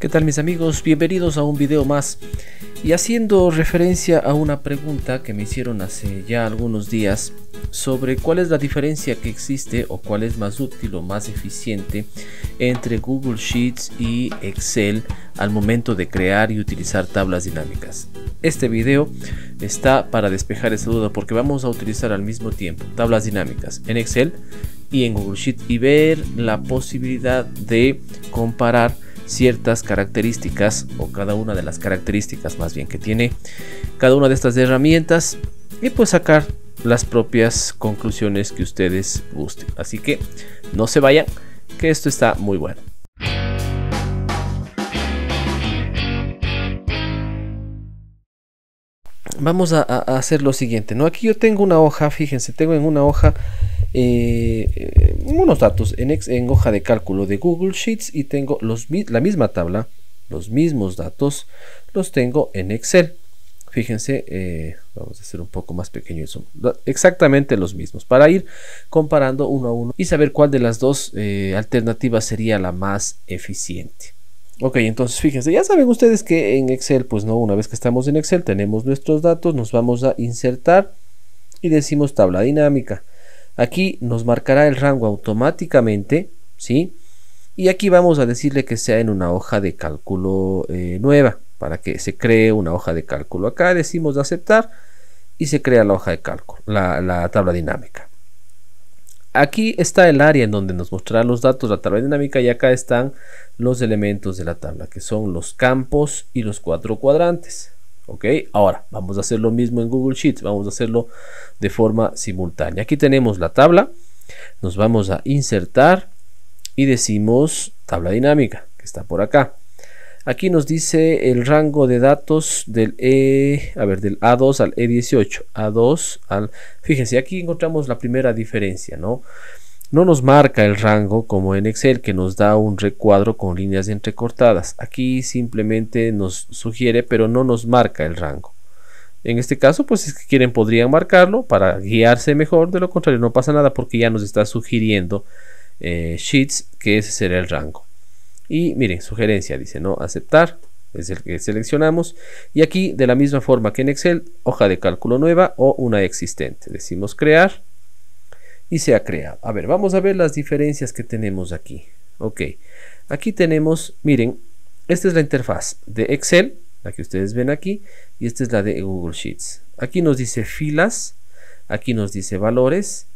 ¿Qué tal mis amigos? Bienvenidos a un video más. Y haciendo referencia a una pregunta que me hicieron hace ya algunos días sobre cuál es la diferencia que existe o cuál es más útil o más eficiente entre Google Sheets y Excel al momento de crear y utilizar tablas dinámicas. Este video está para despejar esa duda porque vamos a utilizar al mismo tiempo tablas dinámicas en Excel y en Google Sheets y ver la posibilidad de comparar ciertas características o cada una de las características más bien que tiene cada una de estas herramientas y pues sacar las propias conclusiones que ustedes gusten. Así que no se vayan, que esto está muy bueno. Vamos a hacer lo siguiente, ¿no? Aquí yo tengo una hoja, fíjense, tengo en una hoja unos datos en hoja de cálculo de Google Sheets y tengo la misma tabla, los mismos datos, los tengo en Excel. Fíjense, vamos a hacer un poco más pequeño el zoom. Exactamente los mismos, para ir comparando uno a uno y saber cuál de las dos alternativas sería la más eficiente. Ok, entonces fíjense, ya saben ustedes que en Excel, pues no, una vez que estamos en Excel, tenemos nuestros datos, nos vamos a insertar y decimos tabla dinámica. Aquí nos marcará el rango automáticamente, ¿sí? Y aquí vamos a decirle que sea en una hoja de cálculo nueva, para que se cree una hoja de cálculo. Acá decimos aceptar y se crea la hoja de cálculo, la tabla dinámica. Aquí está el área en donde nos mostrará los datos, la tabla dinámica, y acá están los elementos de la tabla, que son los campos y los 4 cuadrantes. Ok, ahora vamos a hacer lo mismo en Google Sheets, vamos a hacerlo de forma simultánea. Aquí tenemos la tabla, nos vamos a insertar y decimos tabla dinámica, que está por acá. Aquí nos dice el rango de datos del del A2 al E18, fíjense, aquí encontramos la primera diferencia, ¿no? No nos marca el rango como en Excel, que nos da un recuadro con líneas entrecortadas. Aquí simplemente nos sugiere, pero no nos marca el rango. En este caso, pues si es que quieren podrían marcarlo para guiarse mejor. De lo contrario, no pasa nada porque ya nos está sugiriendo Sheets que ese será el rango. Y miren, sugerencia dice, ¿no? Aceptar, es el que seleccionamos. Y aquí, de la misma forma que en Excel, hoja de cálculo nueva o una existente. Decimos crear. Y se ha creado. A ver, vamos a ver las diferencias que tenemos aquí. Ok, aquí tenemos, miren, esta es la interfaz de Excel, la que ustedes ven aquí, y esta es la de Google Sheets. Aquí nos dice filas, aquí nos dice valores,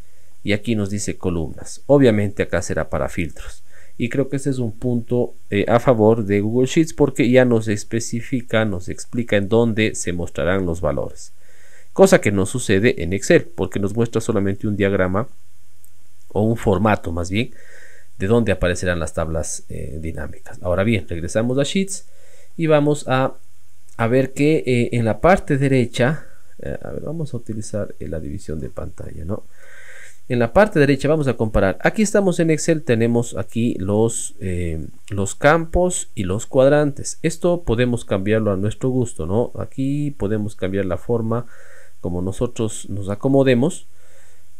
y aquí nos dice columnas. Obviamente acá será para filtros. Y creo que este es un punto a favor de Google Sheets porque ya nos especifica, nos explica en dónde se mostrarán los valores. Cosa que no sucede en Excel, porque nos muestra solamente un diagrama o un formato más bien de donde aparecerán las tablas dinámicas. Ahora bien, regresamos a Sheets y vamos a ver que en la parte derecha, a ver, vamos a utilizar la división de pantalla, ¿no? En la parte derecha vamos a comparar. Aquí estamos en Excel, tenemos aquí los campos y los cuadrantes. Esto podemos cambiarlo a nuestro gusto, ¿no? Aquí podemos cambiar la forma como nosotros nos acomodemos,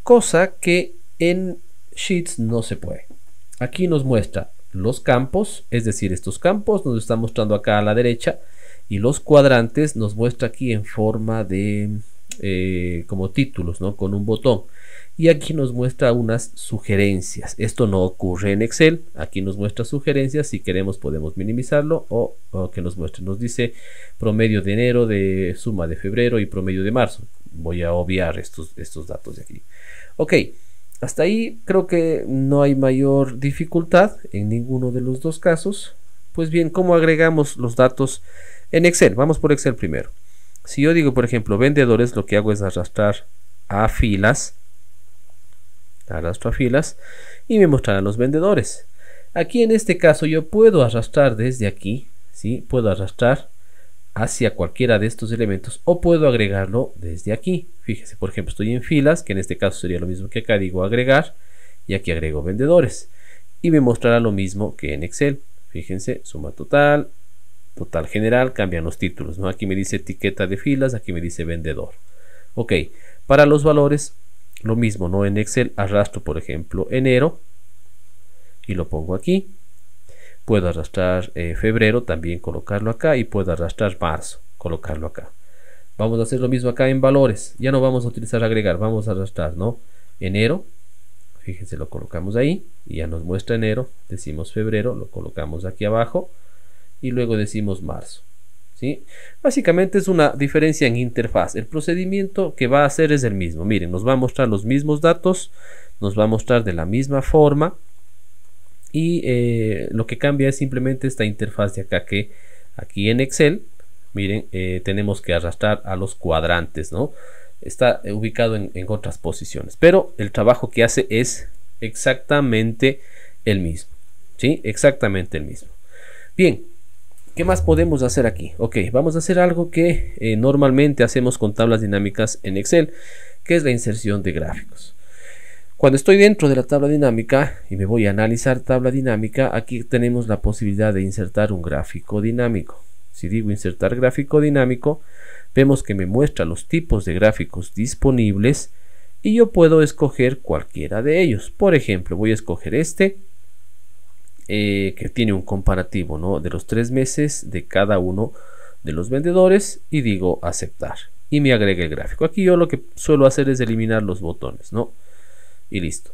cosa que en Sheets no se puede. Aquí nos muestra los campos, es decir, estos campos nos está mostrando acá a la derecha, y los cuadrantes nos muestra aquí en forma de como títulos, ¿no? Con un botón. Y aquí nos muestra unas sugerencias. Esto no ocurre en Excel. Aquí nos muestra sugerencias. Si queremos podemos minimizarlo o que nos muestre. Nos dice promedio de enero, de suma de febrero y promedio de marzo. Voy a obviar estos datos de aquí. Ok, hasta ahí creo que no hay mayor dificultad en ninguno de los dos casos. Pues bien, ¿cómo agregamos los datos en Excel? Vamos por Excel primero. Si yo digo, por ejemplo, vendedores, lo que hago es arrastrar a filas. Arrastro a filas y me mostrarán los vendedores. Aquí en este caso yo puedo arrastrar desde aquí, ¿sí? Puedo arrastrar hacia cualquiera de estos elementos o puedo agregarlo desde aquí. Fíjese, por ejemplo, estoy en filas, que en este caso sería lo mismo que acá, digo agregar y aquí agrego vendedores y me mostrará lo mismo que en Excel. Fíjense, suma total, total general, cambian los títulos, ¿no? Aquí me dice etiqueta de filas, aquí me dice vendedor. Ok, para los valores lo mismo, ¿no? En Excel arrastro, por ejemplo, enero y lo pongo aquí. Puedo arrastrar febrero, también colocarlo acá, y puedo arrastrar marzo, colocarlo acá. Vamos a hacer lo mismo acá en valores. Ya no vamos a utilizar agregar, vamos a arrastrar, ¿no? Enero, fíjense, lo colocamos ahí y ya nos muestra enero. Decimos febrero, lo colocamos aquí abajo y luego decimos marzo, ¿sí? Básicamente es una diferencia en interfaz. El procedimiento que va a hacer es el mismo. Miren, nos va a mostrar los mismos datos, nos va a mostrar de la misma forma, y lo que cambia es simplemente esta interfaz de acá, que aquí en Excel, miren, tenemos que arrastrar a los cuadrantes, ¿no? Está ubicado en otras posiciones, pero el trabajo que hace es exactamente el mismo, ¿sí? Exactamente el mismo. Bien, ¿qué más podemos hacer aquí? Ok, vamos a hacer algo que normalmente hacemos con tablas dinámicas en Excel, que es la inserción de gráficos. Cuando estoy dentro de la tabla dinámica y me voy a analizar tabla dinámica, aquí tenemos la posibilidad de insertar un gráfico dinámico. Si digo insertar gráfico dinámico, vemos que me muestra los tipos de gráficos disponibles y yo puedo escoger cualquiera de ellos. Por ejemplo, voy a escoger este, que tiene un comparativo, ¿no?, de los 3 meses de cada uno de los vendedores, y digo aceptar y me agrega el gráfico. Aquí yo lo que suelo hacer es eliminar los botones, ¿no? Y listo.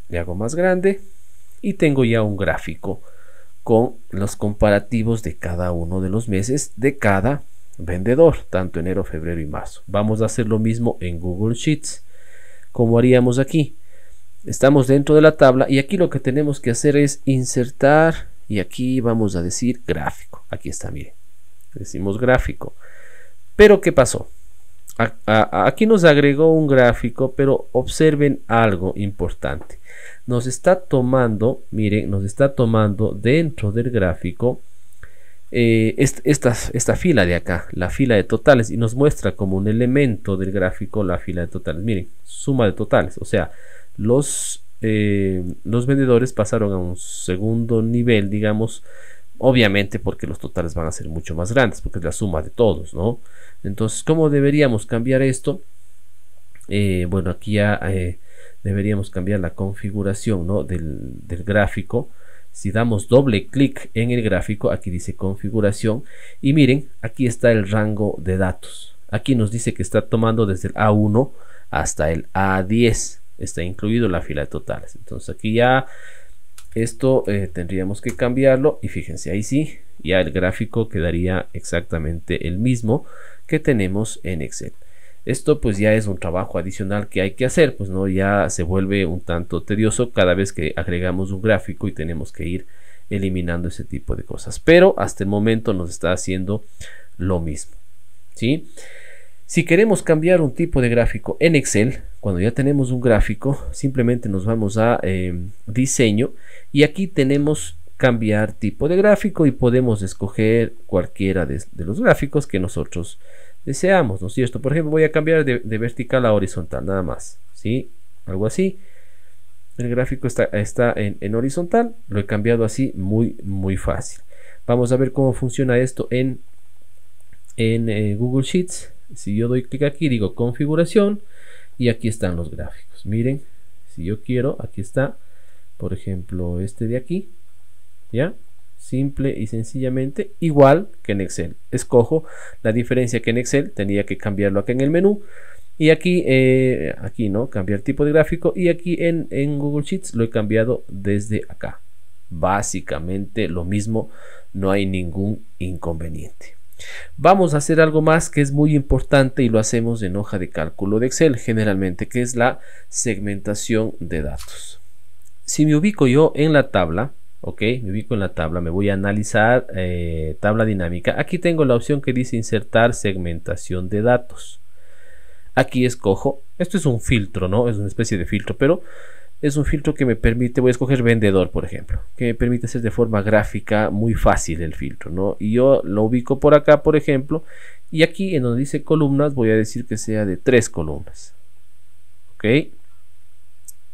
Le hago más grande y tengo ya un gráfico con los comparativos de cada uno de los meses de cada vendedor, tanto enero, febrero y marzo. Vamos a hacer lo mismo en Google Sheets, como haríamos aquí. Estamos dentro de la tabla y aquí lo que tenemos que hacer es insertar, y aquí vamos a decir gráfico. Aquí está, miren, decimos gráfico. Pero ¿qué pasó? Aquí nos agregó un gráfico, pero observen algo importante. Nos está tomando, miren, nos está tomando dentro del gráfico esta fila de acá, la fila de totales, y nos muestra como un elemento del gráfico la fila de totales. Miren, suma de totales, o sea, los vendedores pasaron a un segundo nivel, digamos, obviamente porque los totales van a ser mucho más grandes, porque es la suma de todos, ¿no? Entonces, ¿cómo deberíamos cambiar esto? Bueno, aquí ya deberíamos cambiar la configuración, ¿no?, del gráfico. Si damos doble clic en el gráfico, aquí dice configuración, y miren, aquí está el rango de datos. Aquí nos dice que está tomando desde el A1 hasta el A10, está incluido la fila de totales. Entonces aquí ya esto tendríamos que cambiarlo, y fíjense, ahí sí, ya el gráfico quedaría exactamente el mismo que tenemos en Excel. Esto pues ya es un trabajo adicional que hay que hacer, pues no, ya se vuelve un tanto tedioso cada vez que agregamos un gráfico y tenemos que ir eliminando ese tipo de cosas, pero hasta el momento nos está haciendo lo mismo, ¿sí? Si queremos cambiar un tipo de gráfico en Excel, cuando ya tenemos un gráfico, simplemente nos vamos a diseño, y aquí tenemos cambiar tipo de gráfico y podemos escoger cualquiera de los gráficos que nosotros deseamos, ¿no es cierto? Por ejemplo, voy a cambiar de vertical a horizontal, nada más, ¿sí? Algo así. El gráfico está en horizontal, lo he cambiado así, muy fácil. Vamos a ver cómo funciona esto en Google Sheets. Si yo doy clic aquí, digo configuración, y aquí están los gráficos. Miren, si yo quiero, aquí está, por ejemplo, este de aquí, ¿ya? Simple y sencillamente igual que en Excel. Escojo la diferencia que en Excel tenía que cambiarlo acá en el menú, y aquí no, cambiar tipo de gráfico, y aquí en Google Sheets lo he cambiado desde acá. Básicamente lo mismo, no hay ningún inconveniente. Vamos a hacer algo más que es muy importante, y lo hacemos en hoja de cálculo de Excel generalmente, que es la segmentación de datos. Si me ubico yo en la tabla, ok, me ubico en la tabla, me voy a analizar tabla dinámica. Aquí tengo la opción que dice insertar segmentación de datos. Aquí escojo, esto es un filtro, ¿no? Es una especie de filtro, pero es un filtro que me permite, voy a escoger vendedor, por ejemplo, que me permite hacer de forma gráfica muy fácil el filtro, ¿no? Y yo lo ubico por acá, por ejemplo, y aquí en donde dice columnas voy a decir que sea de 3 columnas, ok,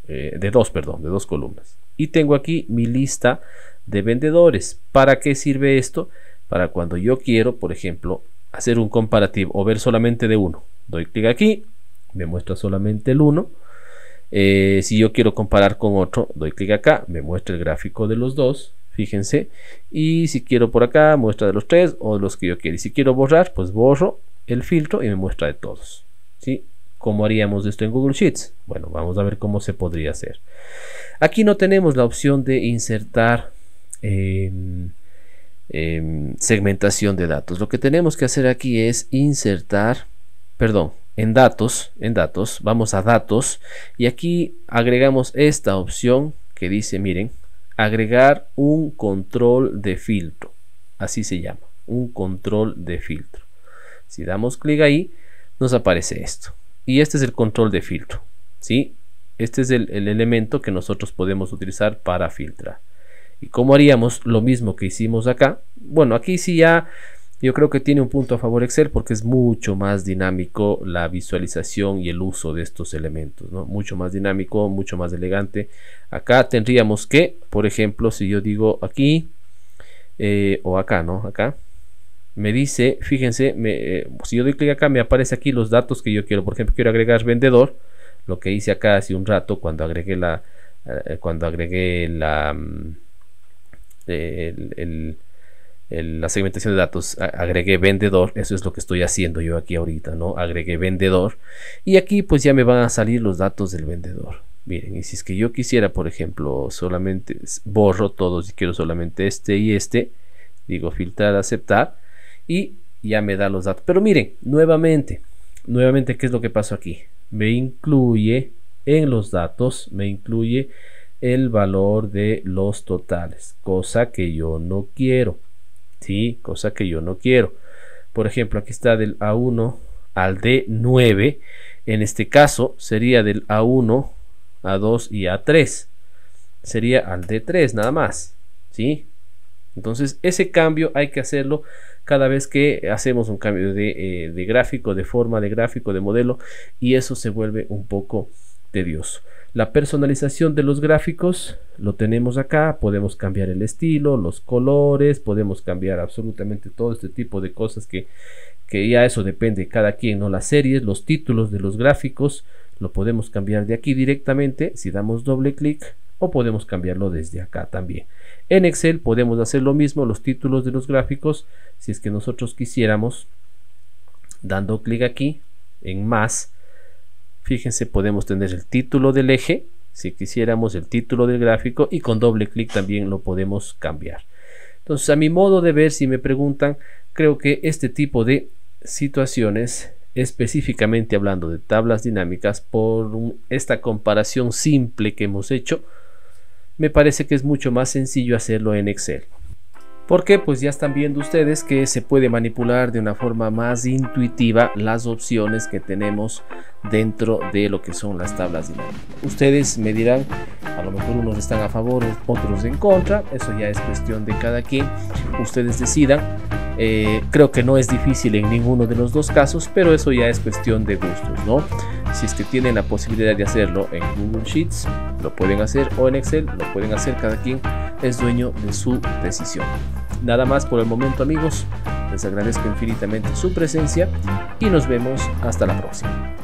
de 2 columnas. Y tengo aquí mi lista de vendedores. ¿Para qué sirve esto? Para cuando yo quiero, por ejemplo, hacer un comparativo o ver solamente de uno. Doy clic aquí, me muestra solamente el 1. Si yo quiero comparar con otro, doy clic acá, me muestra el gráfico de los dos, fíjense. Y si quiero por acá, muestra de los tres o de los que yo quiero. Y si quiero borrar, pues borro el filtro y me muestra de todos, ¿sí? ¿Cómo haríamos esto en Google Sheets? Bueno, vamos a ver cómo se podría hacer. Aquí no tenemos la opción de insertar segmentación de datos. Lo que tenemos que hacer aquí es insertar, perdón, en datos, vamos a datos y aquí agregamos esta opción que dice, miren, agregar un control de filtro, así se llama, un control de filtro. Si damos clic ahí, nos aparece esto y este es el control de filtro, ¿sí? Este es el elemento que nosotros podemos utilizar para filtrar. ¿Y cómo haríamos lo mismo que hicimos acá? Bueno, aquí sí ya yo creo que tiene un punto a favor Excel porque es mucho más dinámico la visualización y el uso de estos elementos, ¿no? Mucho más dinámico, mucho más elegante. Acá tendríamos que, por ejemplo, si yo digo aquí o acá, ¿no? Acá me dice, fíjense, si yo doy clic acá me aparece aquí los datos que yo quiero. Por ejemplo, quiero agregar vendedor, lo que hice acá hace un rato cuando agregué la segmentación de datos, agregué vendedor. Eso es lo que estoy haciendo yo aquí ahorita, ¿no? Agregué vendedor y aquí pues ya me van a salir los datos del vendedor. Miren, y si es que yo quisiera, por ejemplo, solamente borro todos y quiero solamente este y este, digo filtrar, aceptar y ya me da los datos. Pero miren, nuevamente, ¿qué es lo que pasó aquí? Me incluye en los datos, me incluye el valor de los totales, cosa que yo no quiero. Sí, cosa que yo no quiero. Por ejemplo, aquí está del A1 al D9. En este caso sería del A1, A2 y A3. Sería al D3 nada más. ¿Sí? Entonces ese cambio hay que hacerlo cada vez que hacemos un cambio de gráfico, de forma de gráfico, de modelo, y eso se vuelve un poco tedioso. La personalización de los gráficos lo tenemos acá, podemos cambiar el estilo, los colores, podemos cambiar absolutamente todo este tipo de cosas que ya eso depende de cada quien, ¿no? Las series, los títulos de los gráficos, lo podemos cambiar de aquí directamente si damos doble clic o podemos cambiarlo desde acá también. En Excel podemos hacer lo mismo, los títulos de los gráficos, si es que nosotros quisiéramos, dando clic aquí en más, fíjense, podemos tener el título del eje, si quisiéramos el título del gráfico y con doble clic también lo podemos cambiar. Entonces, a mi modo de ver, si me preguntan, creo que este tipo de situaciones, específicamente hablando de tablas dinámicas, por esta comparación simple que hemos hecho, me parece que es mucho más sencillo hacerlo en Excel. Porque pues ya están viendo ustedes que se puede manipular de una forma más intuitiva las opciones que tenemos dentro de lo que son las tablas dinámicas. Ustedes me dirán, a lo mejor unos están a favor, otros en contra, eso ya es cuestión de cada quien, ustedes decidan. Creo que no es difícil en ninguno de los dos casos, pero eso ya es cuestión de gustos, ¿no? Si es que tienen la posibilidad de hacerlo en Google Sheets, lo pueden hacer, o en Excel, lo pueden hacer, cada quien es dueño de su decisión. Nada más por el momento, amigos, les agradezco infinitamente su presencia y nos vemos hasta la próxima.